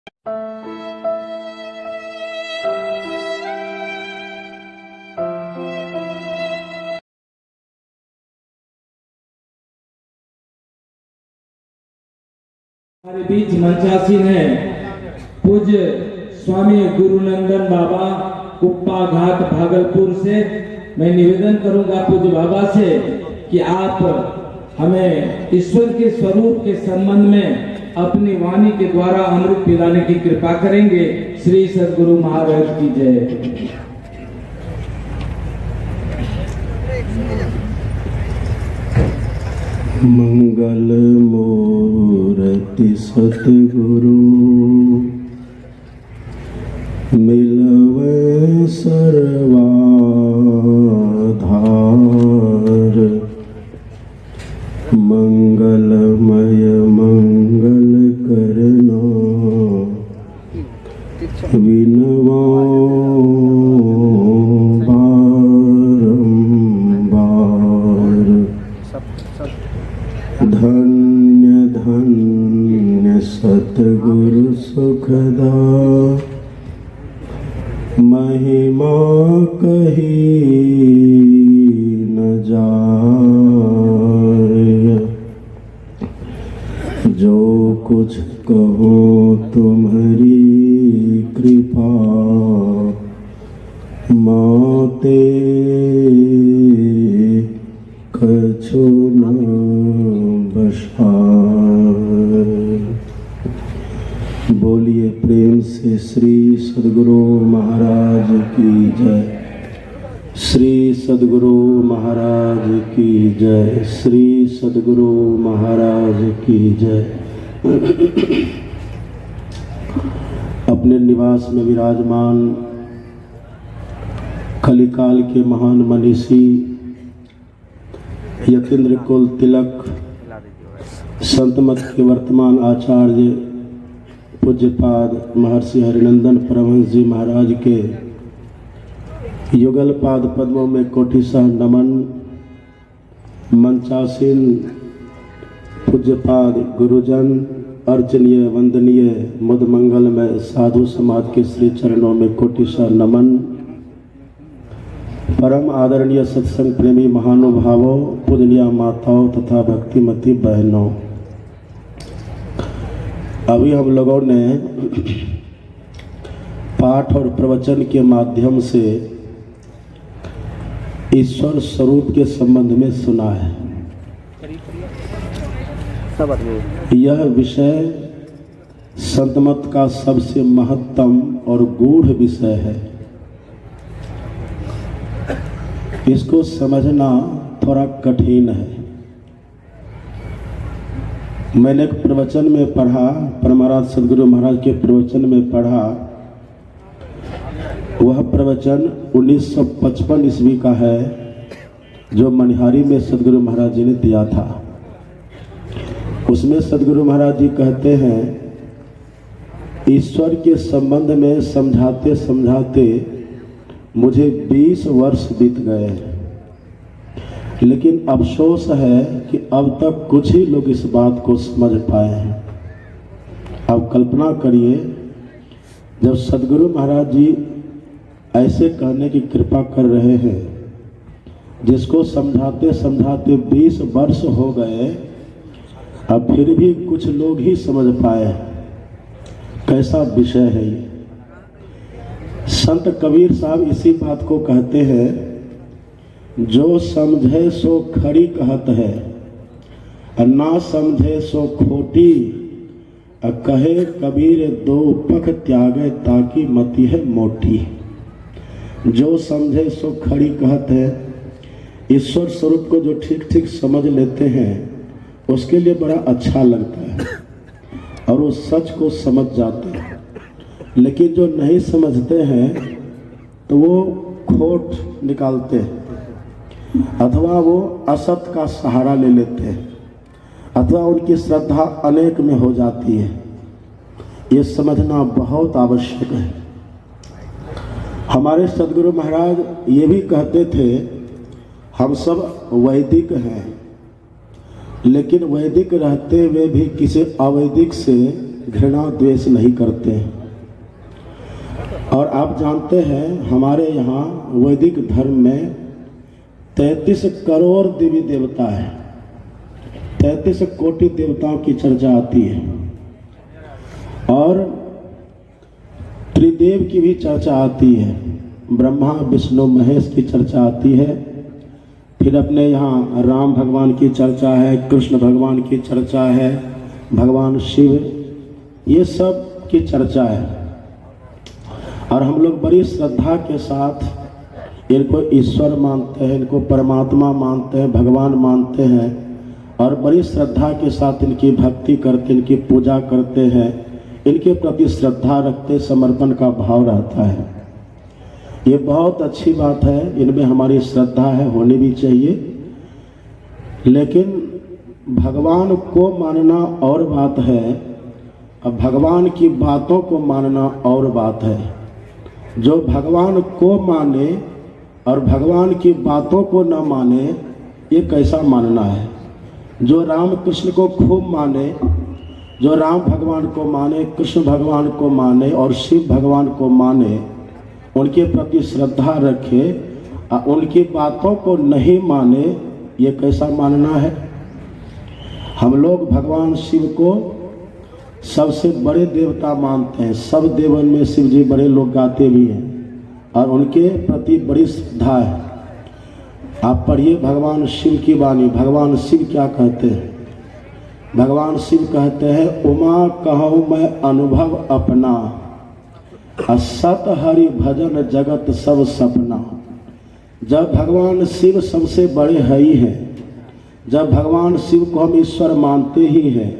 हमारे बीच मंचासीन है पूज्य स्वामी गुरुनंदन बाबा कुप्पा घाट भागलपुर से। मैं निवेदन करूंगा पूज्य बाबा से कि आप हमें ईश्वर के स्वरूप के संबंध में अपनी वाणी के द्वारा अमृत पिलाने की कृपा करेंगे। श्री सद्गुरु महाराज की जय। मंगल मूर्ति सतगुरु मिलवे सर्वाधार। मंगलमय मंगल करना विनवा धन्य धन्य सतगुरु सुखदा महिमा कही न जाए। जो कुछ कहो तुम्हारी कृपा माते कछु न बोलिए प्रेम से श्री सद्गुरु महाराज की जय। श्री सद्गुरु महाराज की जय। श्री सद्गुरु महाराज की जय। अपने निवास में विराजमान कलिकाल के महान मनीषी यतीन्द्र कुल तिलक संत मत के वर्तमान आचार्य पूज्यपाद महर्षि हरिनंदन परमहंस जी महाराज के युगल पाद पद्मों में कोटिशः नमन। मंचासीन पूज्यपाद गुरुजन अर्चनीय वंदनीय मुद मंगलमय साधु समाज के श्री चरणों में कोटिशः नमन। परम आदरणीय सत्संग प्रेमी महानुभावों, पूजनीय माताओं तथा भक्तिमती बहनों, अभी हम लोगों ने पाठ और प्रवचन के माध्यम से ईश्वर स्वरूप के संबंध में सुना है। यह विषय संतमत का सबसे महत्तम और गूढ़ विषय है। इसको समझना थोड़ा कठिन है। मैंने एक प्रवचन में पढ़ा, परमाराध्य सद्गुरु महाराज के प्रवचन में पढ़ा, वह प्रवचन 1955 ईस्वी का है जो मनिहारी में सद्गुरु महाराज जी ने दिया था। उसमें सद्गुरु महाराज जी कहते हैं, ईश्वर के संबंध में समझाते समझाते मुझे 20 वर्ष बीत गए, लेकिन अफसोस है कि अब तक कुछ ही लोग इस बात को समझ पाए हैं। अब कल्पना करिए, जब सद्गुरु महाराज जी ऐसे कहने की कृपा कर रहे हैं, जिसको समझाते समझाते 20 वर्ष हो गए, अब फिर भी कुछ लोग ही समझ पाए। कैसा विषय है ये। संत कबीर साहब इसी बात को कहते हैं, जो समझे सो खरी कहत है, ना समझे सो खोटी। कहे कबीर दो पख त्यागे ताकि मति है मोटी। जो समझे सो खरी कहत है, ईश्वर स्वरूप को जो ठीक ठीक समझ लेते हैं उसके लिए बड़ा अच्छा लगता है और वो सच को समझ जाते हैं। लेकिन जो नहीं समझते हैं तो वो खोट निकालते हैं, अथवा वो असत का सहारा ले लेते हैं, अथवा उनकी श्रद्धा अनेक में हो जाती है। ये समझना बहुत आवश्यक है। हमारे सद्गुरु महाराज ये भी कहते थे, हम सब वैदिक हैं, लेकिन वैदिक रहते हुए भी किसी अवैदिक से घृणा द्वेष नहीं करते हैं। और आप जानते हैं हमारे यहाँ वैदिक धर्म में 33 करोड़ देवी देवता है, 33 कोटि देवताओं की चर्चा आती है और त्रिदेव की भी चर्चा आती है, ब्रह्मा विष्णु महेश की चर्चा आती है। फिर अपने यहाँ राम भगवान की चर्चा है, कृष्ण भगवान की चर्चा है, भगवान शिव, ये सब की चर्चा है। और हम लोग बड़ी श्रद्धा के साथ इनको ईश्वर मानते हैं, इनको परमात्मा मानते हैं, भगवान मानते हैं और बड़ी श्रद्धा के साथ इनकी भक्ति करते, इनकी पूजा करते हैं, इनके प्रति श्रद्धा रखते, समर्पण का भाव रहता है। ये बहुत अच्छी बात है, इनमें हमारी श्रद्धा है, होनी भी चाहिए। लेकिन भगवान को मानना और बात है, अब भगवान की बातों को मानना और बात है। जो भगवान को माने और भगवान की बातों को न माने, ये कैसा मानना है। जो राम कृष्ण को खूब माने, जो राम भगवान को माने, कृष्ण भगवान को माने और शिव भगवान को माने, उनके प्रति श्रद्धा रखे, उनकी बातों को नहीं माने, ये कैसा मानना है। हम लोग भगवान शिव को सबसे बड़े देवता मानते हैं, सब देवन में शिव जी बड़े, लोग गाते भी हैं और उनके प्रति बड़ी श्रद्धा है। आप पढ़िए भगवान शिव की वाणी। भगवान शिव क्या कहते हैं? भगवान शिव कहते हैं, उमा कहूँ मैं अनुभव अपना, असत हरि भजन जगत सब सपना। जब भगवान शिव सबसे बड़े है ही हैं, जब भगवान शिव को हम ईश्वर मानते ही हैं,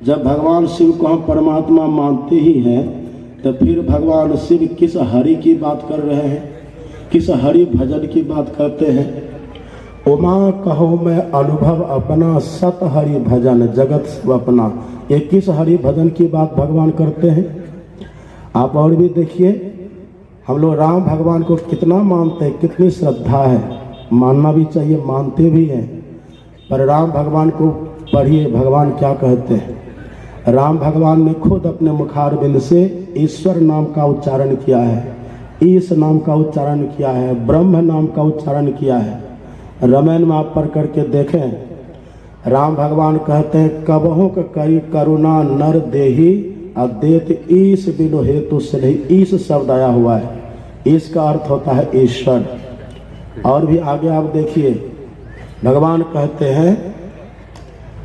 जब भगवान शिव को हम परमात्मा मानते ही हैं, तो फिर भगवान शिव किस हरि की बात कर रहे हैं, किस हरि भजन की बात करते हैं। उमा कहो मैं अनुभव अपना, सत हरि भजन जगत सब अपना। ये किस हरि भजन की बात भगवान करते हैं। आप और भी देखिए, हम लोग राम भगवान को कितना मानते हैं, कितनी श्रद्धा है, मानना भी चाहिए, मानते भी हैं। पर राम भगवान को पढ़िए, भगवान क्या कहते हैं। राम भगवान ने खुद अपने मुखारबिंद से ईश्वर नाम का उच्चारण किया है, ईश नाम का उच्चारण किया है, ब्रह्म नाम का उच्चारण किया है। रामायण में आप पढ़ करके देखें, राम भगवान कहते हैं, कबहु करी करुणा नर देही अद्वैत ईश बिनु हेतु से। ईश शब्द आया हुआ है, ईश का अर्थ होता है ईश्वर। और भी आगे आप देखिए, भगवान कहते हैं,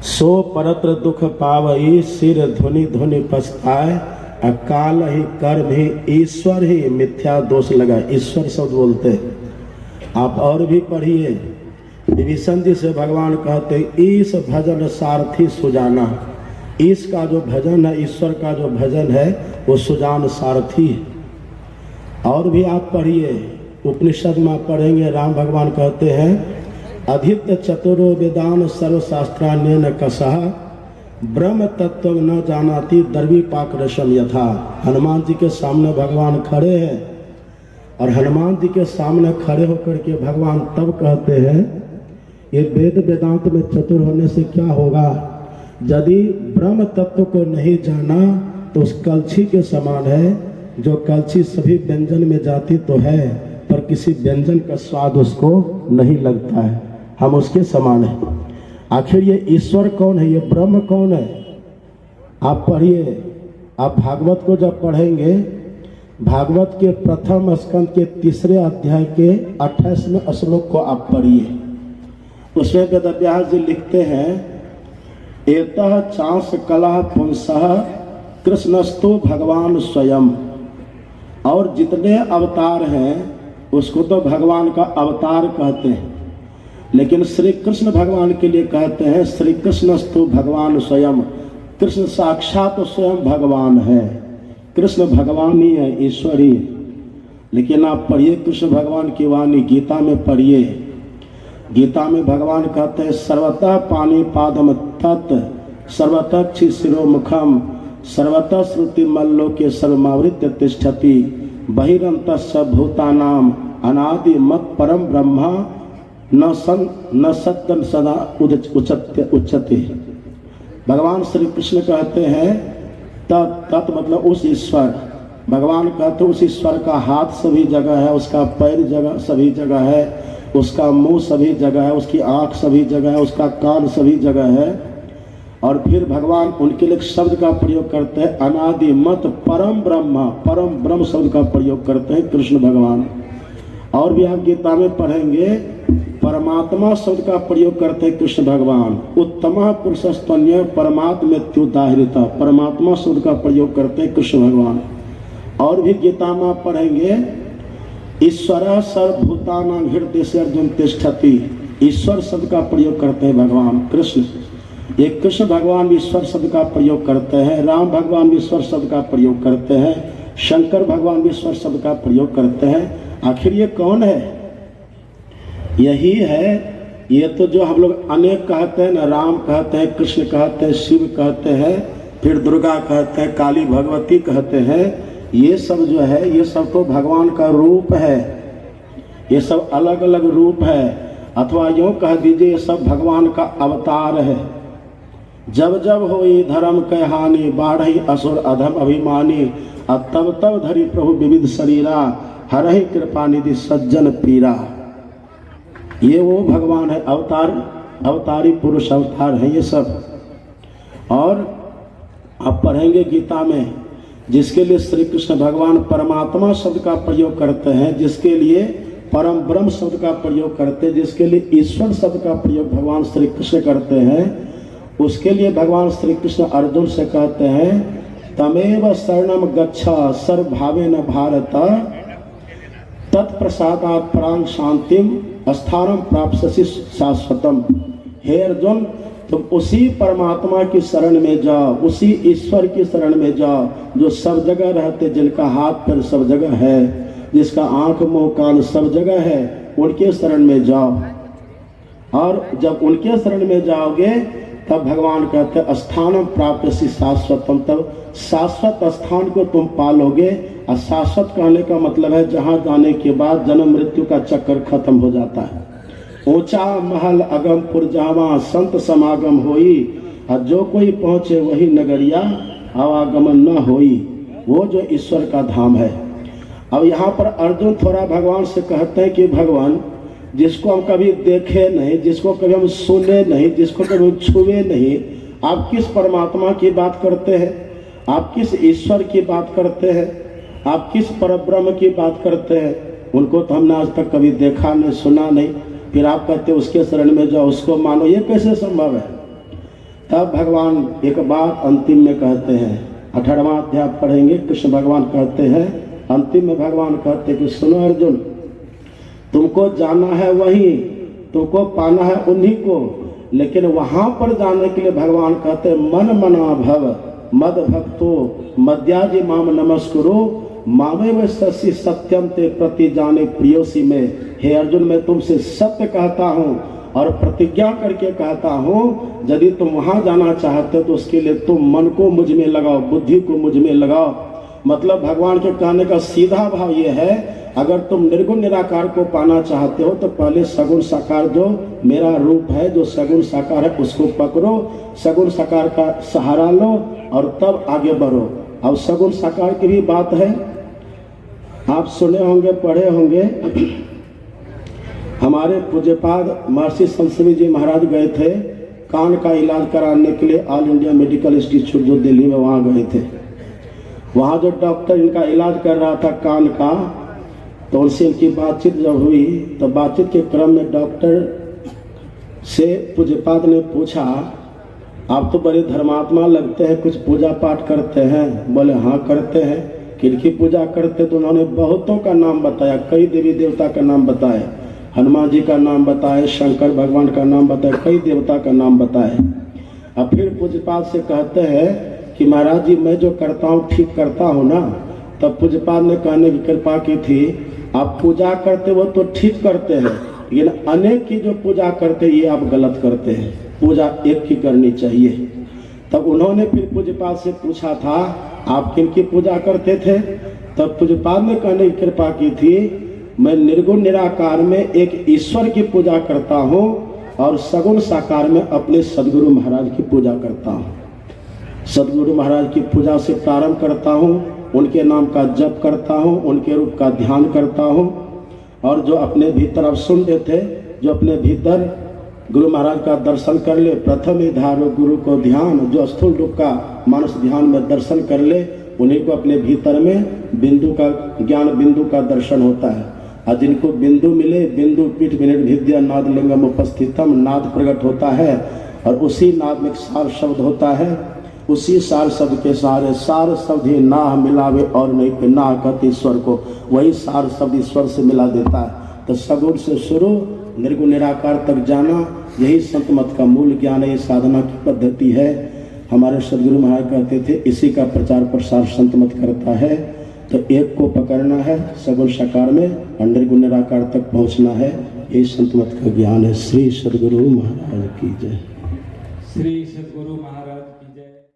सो परत्र दुख पावई सिर धुनि धुनि पछताए, अकाल ही कर्म ही ईश्वर ही मिथ्या दोष लगाए। ईश्वर शब्द बोलते हैं। आप और भी पढ़िए, विभीषण जी से भगवान कहते, ईश भजन सारथी सुजाना। ईश का जो भजन है, ईश्वर का जो भजन है, वो सुजान सारथी है। और भी आप पढ़िए, उपनिषद में आप पढ़ेंगे, राम भगवान कहते हैं, अधित्य चतुरो वेदान सर्वशास्त्रान्यन कसः, ब्रह्म तत्व न जानाति दर्वी पाक रसम यथा। हनुमान जी के सामने भगवान खड़े हैं और हनुमान जी के सामने खड़े होकर के भगवान तब कहते हैं, ये वेद वेदांत में चतुर होने से क्या होगा। यदि ब्रह्म तत्व को नहीं जाना तो उस कलछी के समान है, जो कलछी सभी व्यंजन में जाती तो है, पर किसी व्यंजन का स्वाद उसको नहीं लगता है। हम उसके समान हैं। आखिर ये ईश्वर कौन है, ये ब्रह्म कौन है। आप पढ़िए, आप भागवत को जब पढ़ेंगे, भागवत के प्रथम स्कंद के 3 अध्याय के 28वें श्लोक को आप पढ़िए। उसमें वेदव्यास जी लिखते हैं, एतः चांस कला पुंसः कृष्णस्तु भगवान स्वयं। और जितने अवतार हैं उसको तो भगवान का अवतार कहते हैं, लेकिन श्री कृष्ण भगवान के लिए कहते हैं, श्री कृष्णस्तु भगवान स्वयं। कृष्ण साक्षात स्वयं भगवान है, कृष्ण भगवान ही है, ईश्वर ही है। लेकिन आप पढ़िए कृष्ण भगवान की वाणी, गीता में पढ़िए। गीता में भगवान कहते हैं, सर्वतः पानी पादम तत्, सर्वतः क्षि शिरोमुखम, सर्वतः श्रुति मल्लोके सर्वमावृत्य तिष्ठति, बहिरंतस्य भूतानाम अनादि मत परम ब्रह्मा न सत्यम सदा उच्यते। भगवान श्री कृष्ण कहते हैं, तत् मतलब उस ईश्वर, भगवान का तो उस ईश्वर का हाथ सभी जगह है, उसका पैर जगह सभी जगह है, उसका मुंह सभी जगह है, उसकी आंख सभी जगह है, उसका कान सभी जगह है। और फिर भगवान उनके लिए शब्द का प्रयोग करते हैं अनादि मत परम ब्रह्म शब्द का प्रयोग करते हैं कृष्ण भगवान। और भी आप गीता में पढ़ेंगे परमात्मा शब्द का प्रयोग करते हैं कृष्ण भगवान। उत्तम पुरुषस्तन्य परमात्मेत्युदाहृता, परमात्मा शब्द का प्रयोग करते हैं कृष्ण भगवान। और भी गीता में आप पढ़ेंगे ईश्वर सर्वभूतानां हृदय से अर्जुन तिष्ठति, ईश्वर शब्द का प्रयोग करते हैं भगवान कृष्ण। ये कृष्ण भगवान भी ईश्वर शब्द का प्रयोग करते हैं, राम भगवान भी ईश्वर शब्द का प्रयोग करते हैं, शंकर भगवान भी ईश्वर शब्द का प्रयोग करते हैं। आखिर ये कौन है? यही है। ये तो जो हम लोग अनेक कहते हैं ना, राम कहते हैं, कृष्ण कहते हैं, शिव कहते हैं, फिर दुर्गा कहते हैं, काली भगवती कहते हैं, ये सब जो है ये सब तो भगवान का रूप है। ये सब अलग अलग रूप है, अथवा यूँ कह दीजिए ये सब भगवान का अवतार है। जब जब होई धर्म के हानि, बाढ़ई असुर अधम अभिमानी, तब तब धरि प्रभु विविध शरीरा, हरहि कृपा निधि सज्जन पीरा। ये वो भगवान है, अवतार, अवतारी पुरुष अवतार है ये सब। और आप पढ़ेंगे गीता में जिसके लिए श्री कृष्ण भगवान परमात्मा शब्द का प्रयोग करते हैं, जिसके लिए परम ब्रह्म शब्द का प्रयोग करते हैं, जिसके लिए ईश्वर शब्द का प्रयोग भगवान श्री कृष्ण करते हैं, उसके लिए भगवान श्री कृष्ण अर्जुन से कहते हैं तमेव शरणम गच्छा सर्वभावेन भारत, तत्प्रसादात् परां शांतिम स्थानम प्राप्स्यसि शाश्वतम। हे अर्जुन, तुम उसी परमात्मा की शरण में जाओ, उसी ईश्वर की शरण में जाओ जो सब जगह रहते, जिनका हाथ पैर सब जगह है, जिसका आंख मुंह कान सब जगह है, उनके शरण में जाओ। और जब उनके शरण में जाओगे तब भगवान कहते हैं स्थानम प्राप्स्यसि शाश्वतम, तब शाश्वत स्थान को तुम पालोगे। और शाश्वत कहने का मतलब है जहाँ जाने के बाद जन्म मृत्यु का चक्कर खत्म हो जाता है। ऊंचा महल अगम पुरजावा संत समागम होई, और जो कोई पहुँचे वही नगरिया आवागमन न होई, वो जो ईश्वर का धाम है। अब यहाँ पर अर्जुन थोड़ा भगवान से कहते हैं कि भगवान, जिसको हम कभी देखे नहीं, जिसको कभी हम सुने नहीं, जिसको कभी हम छुए नहीं, आप किस परमात्मा की बात करते हैं? आप किस ईश्वर की बात करते हैं? आप किस परब्रह्म की बात करते हैं? उनको तो हमने आज तक कभी देखा नहीं, सुना नहीं, फिर आप कहते उसके शरण में जाओ, उसको मानो, ये कैसे संभव है? तब भगवान एक बात अंतिम में कहते हैं, 18वां अध्याय पढ़ेंगे, कृष्ण भगवान कहते हैं, अंतिम में भगवान कहते हैं कि सुनो अर्जुन, तुमको जाना है वहीं, तुमको पाना है उन्हीं को, लेकिन वहां पर जाने के लिए भगवान कहते हैं मन मना भव मद भक्तो मद्याजी माम नमस्कुरु, मामे व ससी सत्यम ते प्रति जाने प्रियोसी में। हे अर्जुन, मैं तुमसे सत्य कहता हूँ और प्रतिज्ञा करके कहता हूँ, यदि तुम वहां जाना चाहते हो तो उसके लिए तुम मन को मुझ में लगाओ, बुद्धि को मुझ में लगाओ। मतलब भगवान के कहने का सीधा भाव ये है, अगर तुम निर्गुण निराकार को पाना चाहते हो तो पहले सगुण साकार जो मेरा रूप है, जो सगुण साकार है, उसको पकड़ो, सगुण साकार का सहारा लो और तब आगे बढ़ो। अब सगुण साकार की भी बात है, आप सुने होंगे, पढ़े होंगे। हमारे पूज्यपाद महर्षि संतसवी जी महाराज गए थे कान का इलाज कराने के लिए, ऑल इंडिया मेडिकल इंस्टीट्यूट जो दिल्ली में, वहाँ गए थे। वहाँ जो डॉक्टर इनका इलाज कर रहा था कान का, तो उनसे इनकी बातचीत जब हुई तो बातचीत के क्रम में डॉक्टर से पूज्यपाद ने पूछा, आप तो बड़े धर्मात्मा लगते हैं, कुछ पूजा पाठ करते हैं? बोले हाँ करते हैं। किनकी पूजा करते? तो उन्होंने बहुतों का नाम बताया, कई देवी देवता का नाम बताए, हनुमान जी का नाम बताए, शंकर भगवान का नाम बताए, कई देवता का नाम बताए। अब फिर पूज्यपाद से कहते हैं कि महाराज जी, मैं जो करता हूँ ठीक करता हूँ ना? तब पूज्यपाद ने कहने की कृपा की थी, आप पूजा करते हो तो ठीक करते हैं, लेकिन अनेक की जो पूजा करते ये आप गलत करते हैं, पूजा एक की करनी चाहिए। तब उन्होंने फिर पूज्यपाद से पूछा था, आप किनकी पूजा करते थे? तब पूज्यपाद ने कहने की कृपा की थी, मैं निर्गुण निराकार में एक ईश्वर की पूजा करता हूँ और सगुण साकार में अपने सदगुरु महाराज की पूजा करता हूँ। सदगुरु महाराज की पूजा से प्रारंभ करता हूँ, उनके नाम का जप करता हूँ, उनके रूप का ध्यान करता हूँ। और जो अपने भीतर, अब सुन रहे थे, जो अपने भीतर गुरु महाराज का दर्शन कर ले, प्रथम ही धारो गुरु को ध्यान, जो स्थूल रूप का मानस ध्यान में दर्शन कर ले, उन्हीं को अपने भीतर में बिंदु का ज्ञान, बिंदु का दर्शन होता है। और जिनको बिंदु मिले, बिंदु पीठ विनिट विद्या नाद लिंगम उपस्थितम, नाद प्रकट होता है और उसी नाद में एक सार शब्द होता है। उसी सार शब्द के सारे सार शब्द ही नाह मिलावे और नहीं पे नाह कहते ईश्वर को, वही सार शब्द ईश्वर से मिला देता है। तो सगुण से शुरू निर्गुण निराकार तक जाना, यही संत मत का मूल ज्ञान है, ये साधना की पद्धति है। हमारे सदगुरु महाराज कहते थे इसी का प्रचार प्रसार संत मत करता है। तो एक को पकड़ना है, सगुण साकार में और निर्गुण निराकार तक पहुंचना है, यही संत मत का ज्ञान है। श्री सदगुरु महाराज की जय। श्री सदगुरु महाराज